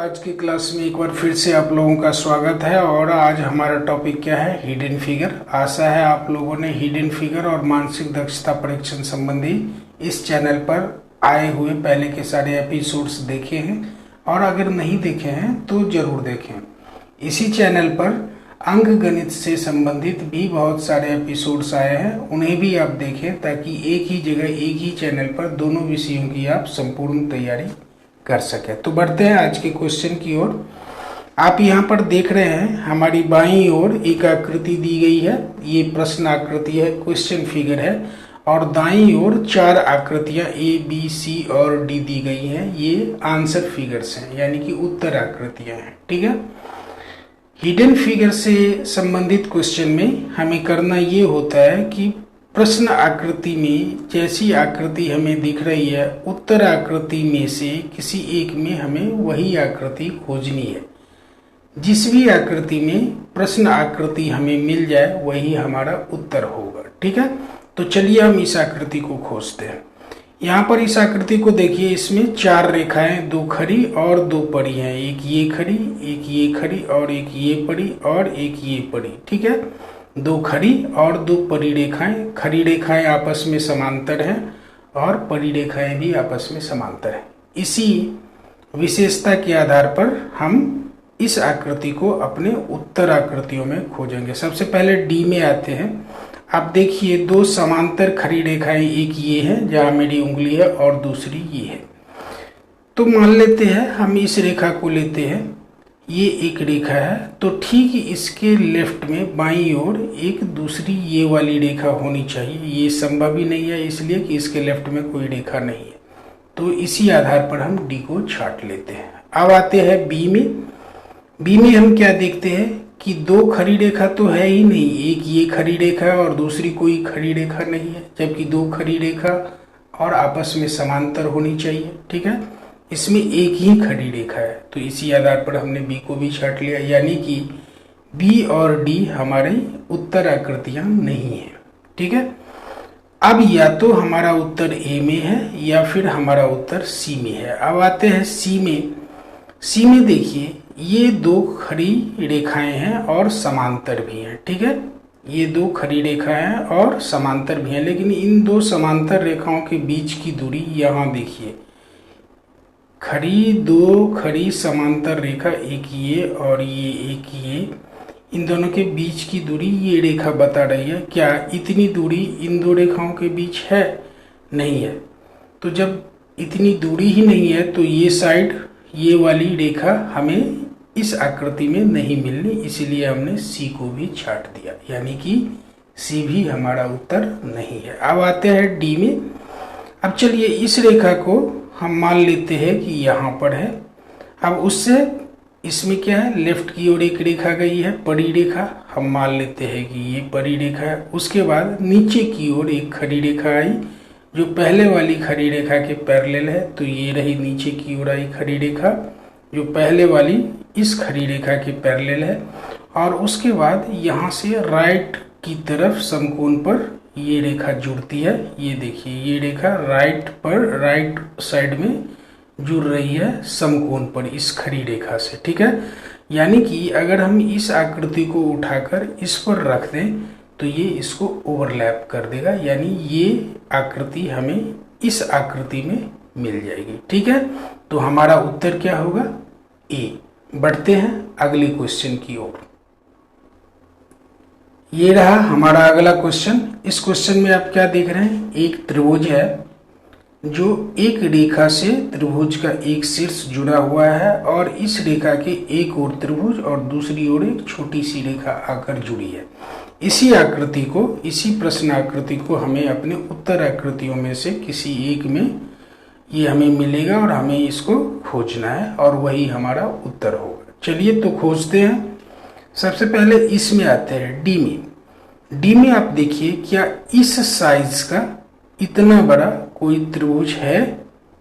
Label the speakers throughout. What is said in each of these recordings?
Speaker 1: आज की क्लास में एक बार फिर से आप लोगों का स्वागत है। और आज हमारा टॉपिक क्या है? Hidden figure. आशा है आप लोगों ने हिडन फिगर और मानसिक दक्षता परीक्षण संबंधी इस चैनल पर आए हुए पहले के सारे एपिसोड्स देखे हैं, और अगर नहीं देखे हैं तो जरूर देखें। इसी चैनल पर अंक गणित से संबंधित भी बहुत सारे एपिसोड्स आए हैं, उन्हें भी आप देखें ताकि एक ही जगह एक ही चैनल पर दोनों विषयों की आप संपूर्ण तैयारी कर सके। तो बढ़ते हैं आज के क्वेश्चन की ओर। आप यहाँ पर देख रहे हैं हमारी बाईं ओर एक आकृति दी गई है, ये प्रश्न आकृति है, क्वेश्चन फिगर है, और दाईं ओर चार आकृतियां ए बी सी और डी दी गई हैं, ये आंसर फिगर्स हैं, यानी कि उत्तर आकृतियां हैं। ठीक है, हिडन फिगर से संबंधित क्वेश्चन में हमें करना ये होता है कि प्रश्न आकृति में जैसी आकृति हमें दिख रही है, उत्तर आकृति में से किसी एक में हमें वही आकृति खोजनी है। जिस भी आकृति में प्रश्न आकृति हमें मिल जाए वही हमारा उत्तर होगा। ठीक है, तो चलिए हम इस आकृति को खोजते हैं। यहाँ पर इस आकृति को देखिए, इसमें चार रेखाएं, दो खड़ी और दो पड़ी हैं। एक ये खड़ी, एक ये खड़ी और एक ये पड़ी और एक ये पड़ी। ठीक है, दो खड़ी और दो परी रेखाएं। खड़ी रेखाएं आपस में समांतर हैं और परी रेखाएं भी आपस में समांतर हैं। इसी विशेषता के आधार पर हम इस आकृति को अपने उत्तर आकृतियों में खोजेंगे। सबसे पहले डी में आते हैं। आप देखिए दो समांतर खड़ी रेखाएं, एक ये है जहां मेरी उंगली है और दूसरी ये है। तो मान लेते हैं हम इस रेखा को लेते हैं, ये एक रेखा है, तो ठीक इसके लेफ्ट में बाईं ओर एक दूसरी ये वाली रेखा होनी चाहिए। ये संभव ही नहीं है इसलिए कि इसके लेफ्ट में कोई रेखा नहीं है, तो इसी आधार पर हम डी को छांट लेते हैं। अब आते हैं बी में। बी में हम क्या देखते हैं कि दो खड़ी रेखा तो है ही नहीं, एक ये खड़ी रेखा है और दूसरी कोई खड़ी रेखा नहीं है, जबकि दो खड़ी रेखा और आपस में समांतर होनी चाहिए। ठीक है, इसमें एक ही खड़ी रेखा है, तो इसी आधार पर हमने बी को भी छांट लिया, यानी कि बी और डी हमारे उत्तर आकृतियां नहीं है। ठीक है, अब या तो हमारा उत्तर ए में है या फिर हमारा उत्तर सी में है। अब आते हैं सी में। सी में देखिए ये दो खड़ी रेखाएं हैं और समांतर भी हैं। ठीक है, ये दो खड़ी रेखाएं हैं और समांतर भी हैं, लेकिन इन दो समांतर रेखाओं के बीच की दूरी यहाँ देखिए, दो खड़ी समांतर रेखा, एक ये और ये एक ये, इन दोनों के बीच की दूरी ये रेखा बता रही है। क्या इतनी दूरी इन दो रेखाओं के बीच है? नहीं है। तो जब इतनी दूरी ही नहीं है तो ये साइड, ये वाली रेखा हमें इस आकृति में नहीं मिलनी, इसीलिए हमने सी को भी छांट दिया, यानी कि सी भी हमारा उत्तर नहीं है। अब आते हैं डी में। अब चलिए इस रेखा को हम मान लेते हैं कि यहाँ पर है। अब उससे इसमें क्या है, लेफ्ट की ओर एक रेखा गई है, परी रेखा, हम मान लेते हैं कि ये परी रेखा है। उसके बाद नीचे की ओर एक खड़ी रेखा आई जो पहले वाली खड़ी रेखा के पैरेलल है, तो ये रही नीचे की ओर आई खड़ी रेखा जो पहले वाली इस खड़ी रेखा के पैरेलल है। और उसके बाद यहाँ से राइट की तरफ समकोण पर ये रेखा जुड़ती है। ये देखिए ये रेखा राइट साइड में जुड़ रही है समकोण पर इस खड़ी रेखा से। ठीक है, यानी कि अगर हम इस आकृति को उठाकर इस पर रख दें तो ये इसको ओवरलैप कर देगा, यानी ये आकृति हमें इस आकृति में मिल जाएगी। ठीक है, तो हमारा उत्तर क्या होगा? ए। बढ़ते हैं अगले क्वेश्चन की ओर। ये रहा हमारा अगला क्वेश्चन। इस क्वेश्चन में आप क्या देख रहे हैं, एक त्रिभुज है जो एक रेखा से त्रिभुज का एक शीर्ष जुड़ा हुआ है, और इस रेखा के एक ओर त्रिभुज और दूसरी ओर एक छोटी सी रेखा आकर जुड़ी है। इसी आकृति को, इसी प्रश्न आकृति को हमें अपने उत्तर आकृतियों में से किसी एक में ये हमें मिलेगा और हमें इसको खोजना है, और वही हमारा उत्तर होगा। चलिए तो खोजते हैं। सबसे पहले इसमें आते हैं डी में। डी में आप देखिए क्या इस साइज का इतना बड़ा कोई त्रिभुज है?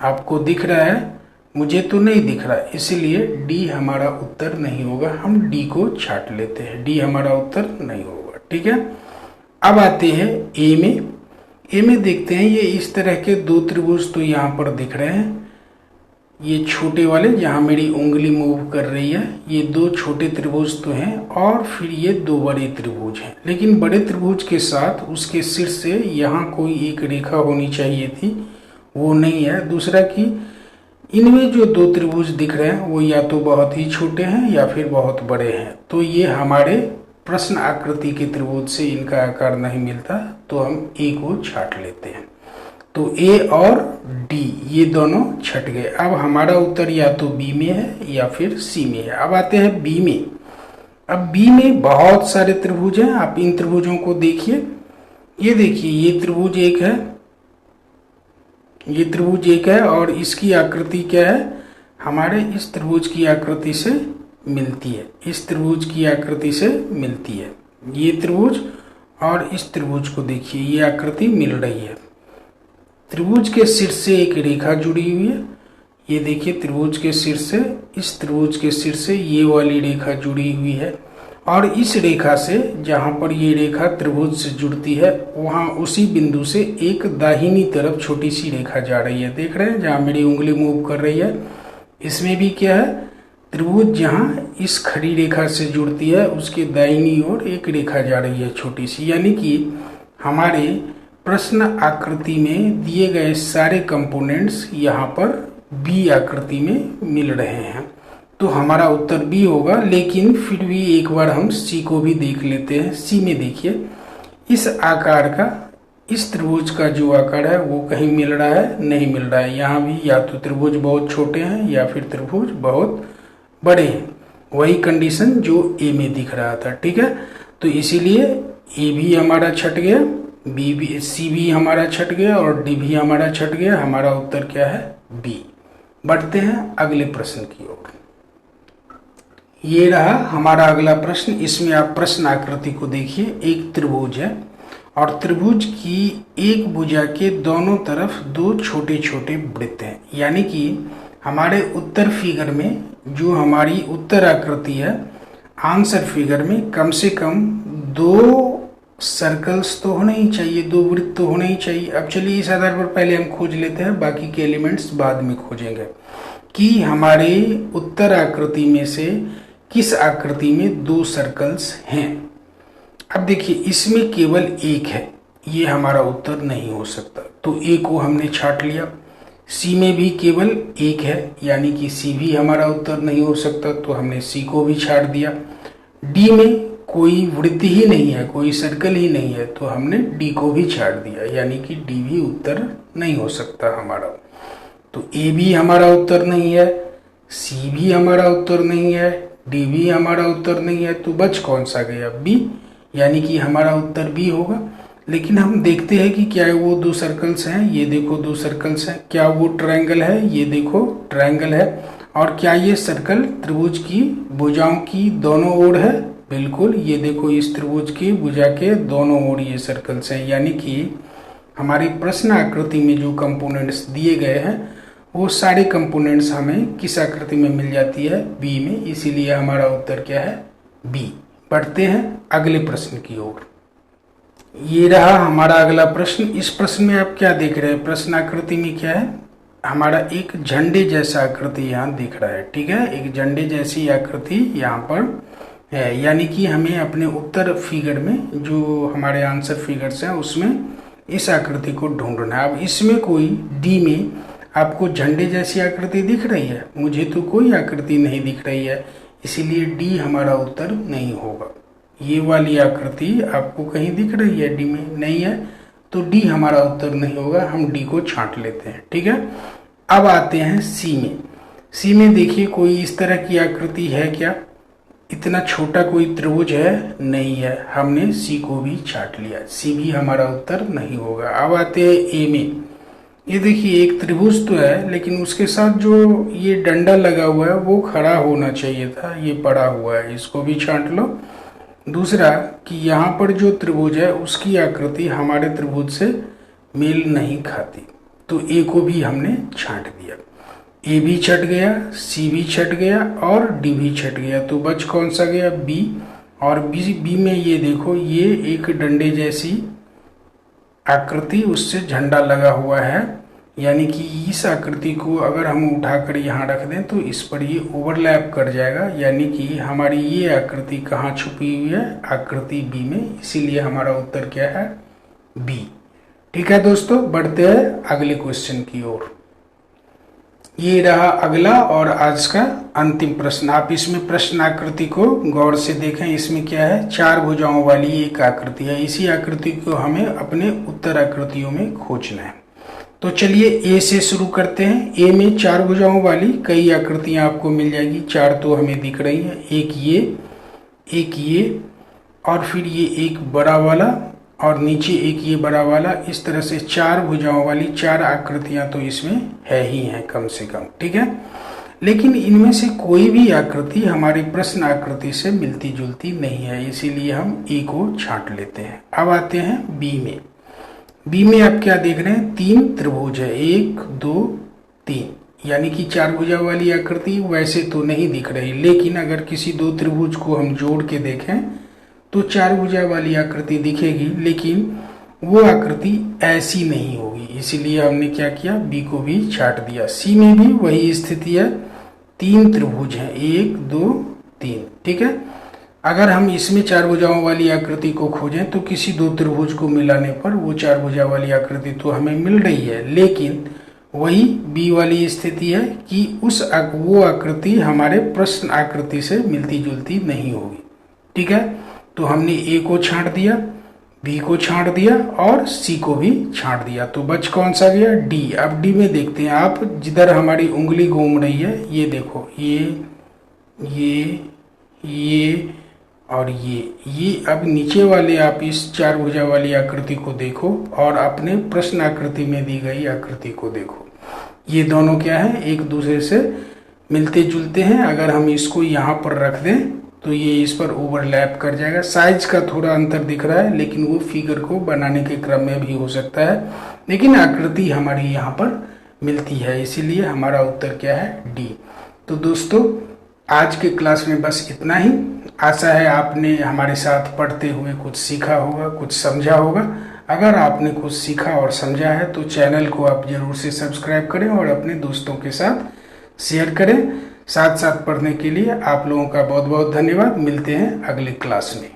Speaker 1: आपको दिख रहा है? मुझे तो नहीं दिख रहा, इसलिए डी हमारा उत्तर नहीं होगा। हम डी को छांट लेते हैं, डी हमारा उत्तर नहीं होगा। ठीक है, अब आते हैं ए में। ए में देखते हैं ये इस तरह के दो त्रिभुज तो यहाँ पर दिख रहे हैं। ये छोटे वाले जहाँ मेरी उंगली मूव कर रही है, ये दो छोटे त्रिभुज तो हैं और फिर ये दो बड़े त्रिभुज हैं। लेकिन बड़े त्रिभुज के साथ उसके सिर से यहाँ कोई एक रेखा होनी चाहिए थी, वो नहीं है। दूसरा कि इनमें जो दो त्रिभुज दिख रहे हैं वो या तो बहुत ही छोटे हैं या फिर बहुत बड़े हैं, तो ये हमारे प्रश्न आकृति के त्रिभुज से इनका आकार नहीं मिलता, तो हम ए को छांट लेते हैं। तो ए और डी ये दोनों छट गए। अब हमारा उत्तर या तो बी में है या फिर सी में है। अब आते हैं बी में। अब बी में बहुत सारे त्रिभुज हैं, आप इन त्रिभुजों को देखिए। ये देखिए, ये त्रिभुज एक है, ये त्रिभुज एक है और इसकी आकृति क्या है, हमारे इस त्रिभुज की आकृति से मिलती है, इस त्रिभुज की आकृति से मिलती है। ये त्रिभुज और इस त्रिभुज को देखिए, ये आकृति मिल रही है। त्रिभुज के सिर से एक रेखा जुड़ी हुई है, ये देखिए त्रिभुज के सिर से, इस त्रिभुज के सिर से ये वाली रेखा जुड़ी हुई है और इस रेखा से जहाँ पर ये रेखा त्रिभुज से जुड़ती है वहाँ उसी बिंदु से एक दाहिनी तरफ छोटी सी रेखा जा रही है। देख रहे हैं जहाँ मेरी उंगली मूव कर रही है, इसमें भी क्या है, त्रिभुज जहाँ इस खड़ी रेखा से जुड़ती है उसके दाहिनी ओर एक रेखा जा रही है छोटी सी। यानी कि हमारे प्रश्न आकृति में दिए गए सारे कंपोनेंट्स यहाँ पर बी आकृति में मिल रहे हैं, तो हमारा उत्तर बी होगा। लेकिन फिर भी एक बार हम सी को भी देख लेते हैं। सी में देखिए, इस आकार का, इस त्रिभुज का जो आकार है वो कहीं मिल रहा है, नहीं मिल रहा है। यहाँ भी या तो त्रिभुज बहुत छोटे हैं या फिर त्रिभुज बहुत बड़े हैं, वही कंडीशन जो ए में दिख रहा था। ठीक है, तो इसीलिए ए भी हमारा छट गया, बी भी, सी भी हमारा छट गया और डी भी हमारा छट गया। हमारा उत्तर क्या है, बी। बढ़ते हैं अगले प्रश्न की ओर। ये रहा हमारा अगला प्रश्न। इसमें आप प्रश्न आकृति को देखिए। एक त्रिभुज है और त्रिभुज की एक भुजा के दोनों तरफ दो छोटे छोटे वृत्त हैं। यानी कि हमारे उत्तर फिगर में जो हमारी उत्तर आकृति है, आंसर फिगर में कम से कम दो सर्कल्स तो होने ही चाहिए, दो वृत्त तो होने ही चाहिए। अब चलिए इस आधार पर पहले हम खोज लेते हैं, बाकी के एलिमेंट्स बाद में खोजेंगे कि हमारे उत्तर आकृति में से किस आकृति में दो सर्कल्स हैं। अब देखिए, इसमें केवल एक है, ये हमारा उत्तर नहीं हो सकता, तो ए को हमने छांट लिया। सी में भी केवल एक है, यानी कि सी भी हमारा उत्तर नहीं हो सकता, तो हमने सी को भी छांट दिया। डी में कोई वृत्त ही नहीं है, कोई सर्कल ही नहीं है, तो हमने डी को भी छाड़ दिया, यानी कि डी भी उत्तर नहीं हो सकता हमारा। तो ए भी हमारा उत्तर नहीं है, सी भी हमारा उत्तर नहीं है, डी भी हमारा उत्तर नहीं है, तो बच कौन सा गया, बी, यानी कि हमारा उत्तर बी होगा। लेकिन हम देखते हैं कि क्या वो दो सर्कल्स हैं, ये देखो दो सर्कल्स हैं, क्या वो ट्रायंगल है, ये देखो ट्रायंगल है, और क्या ये सर्कल त्रिभुज की भुजाओं की दोनों ओर है, बिल्कुल, ये देखो इस त्रिभुज की भुजा के दोनों ओर ये सर्कल्स हैं। यानी कि हमारी प्रश्न आकृति में जो कंपोनेंट्स दिए गए हैं वो सारे कंपोनेंट्स हमें किस आकृति में मिल जाती है, बी में, इसीलिए हमारा उत्तर क्या है, बी। बढ़ते हैं अगले प्रश्न की ओर। ये रहा हमारा अगला प्रश्न। इस प्रश्न में आप क्या देख रहे हैं, प्रश्न आकृति में क्या है, हमारा एक झंडे जैसा आकृति यहाँ दिख रहा है। ठीक है, एक झंडे जैसी आकृति यहाँ पर है, यानी कि हमें अपने उत्तर फिगर में जो हमारे आंसर फिगर्स हैं उसमें इस आकृति को ढूंढना है। अब इसमें कोई डी में आपको झंडे जैसी आकृति दिख रही है, मुझे तो कोई आकृति नहीं दिख रही है, इसीलिए डी हमारा उत्तर नहीं होगा। ये वाली आकृति आपको कहीं दिख रही है, डी में नहीं है, तो डी हमारा उत्तर नहीं होगा, हम डी को छांट लेते हैं। ठीक है, अब आते हैं सी में। सी में देखिए कोई इस तरह की आकृति है क्या, इतना छोटा कोई त्रिभुज है, नहीं है, हमने सी को भी छांट लिया, सी भी हमारा उत्तर नहीं होगा। अब आते हैं ए में। ये देखिए एक त्रिभुज तो है, लेकिन उसके साथ जो ये डंडा लगा हुआ है वो खड़ा होना चाहिए था, ये पड़ा हुआ है, इसको भी छांट लो। दूसरा कि यहाँ पर जो त्रिभुज है उसकी आकृति हमारे त्रिभुज से मेल नहीं खाती, तो ए को भी हमने छांट दिया। ए भी छट गया, सी भी छट गया और डी भी छट गया, तो बच कौन सा गया, बी। और बी में ये देखो, ये एक डंडे जैसी आकृति, उससे झंडा लगा हुआ है, यानी कि इस आकृति को अगर हम उठाकर यहाँ रख दें तो इस पर ये ओवरलैप कर जाएगा, यानी कि हमारी ये आकृति कहाँ छुपी हुई है, आकृति बी में। इसीलिए हमारा उत्तर क्या है, बी। ठीक है दोस्तों, बढ़ते हैं अगले क्वेश्चन की ओर। ये रहा अगला और आज का अंतिम प्रश्न। आप इसमें प्रश्न आकृति को गौर से देखें। इसमें क्या है, 4 भुजाओं वाली एक आकृति है। इसी आकृति को हमें अपने उत्तर आकृतियों में खोजना है। तो चलिए ए से शुरू करते हैं। ए में 4 भुजाओं वाली कई आकृतियां आपको मिल जाएगी। 4 तो हमें दिख रही हैं, एक ये और फिर ये एक बड़ा वाला और नीचे एक ये बड़ा वाला। इस तरह से 4 भुजाओं वाली 4 आकृतियां तो इसमें है ही हैं कम से कम। ठीक है, लेकिन इनमें से कोई भी आकृति हमारी प्रश्न आकृति से मिलती जुलती नहीं है, इसीलिए हम ए को छांट लेते हैं। अब आते हैं बी में। बी में आप क्या देख रहे हैं, 3 त्रिभुज है, 1 2 3, यानी कि 4 भुजा वाली आकृति वैसे तो नहीं दिख रही, लेकिन अगर किसी 2 त्रिभुज को हम जोड़ के देखें तो 4 भुजा वाली आकृति दिखेगी, लेकिन वो आकृति ऐसी नहीं होगी। इसीलिए हमने क्या किया, बी को भी छाट दिया। सी में भी वही स्थिति है, 3 त्रिभुज हैं, 1 2 3। ठीक है, अगर हम इसमें 4 भुजाओं वाली आकृति को खोजें तो किसी 2 त्रिभुज को मिलाने पर वो 4 भुजा वाली आकृति तो हमें मिल रही है, लेकिन वही बी वाली स्थिति है कि वो आकृति हमारे प्रश्न आकृति से मिलती जुलती नहीं होगी। ठीक है, तो हमने ए को छांट दिया, बी को छांट दिया और सी को भी छांट दिया। तो बच कौन सा गया, डी। अब डी में देखते हैं, आप जिधर हमारी उंगली घूम रही है ये देखो, ये और ये अब नीचे वाले आप इस 4 भुजा वाली आकृति को देखो और अपने प्रश्न आकृति में दी गई आकृति को देखो। ये दोनों क्या है, एक दूसरे से मिलते जुलते हैं। अगर हम इसको यहाँ पर रख दें तो ये इस पर ओवरलैप कर जाएगा। साइज का थोड़ा अंतर दिख रहा है, लेकिन वो फिगर को बनाने के क्रम में भी हो सकता है, लेकिन आकृति हमारी यहाँ पर मिलती है। इसीलिए हमारा उत्तर क्या है, डी। तो दोस्तों आज के क्लास में बस इतना ही। आशा है आपने हमारे साथ पढ़ते हुए कुछ सीखा होगा, कुछ समझा होगा। अगर आपने कुछ सीखा और समझा है तो चैनल को आप जरूर से सब्सक्राइब करें और अपने दोस्तों के साथ शेयर करें। साथ साथ पढ़ने के लिए आप लोगों का बहुत बहुत धन्यवाद। मिलते हैं अगले क्लास में।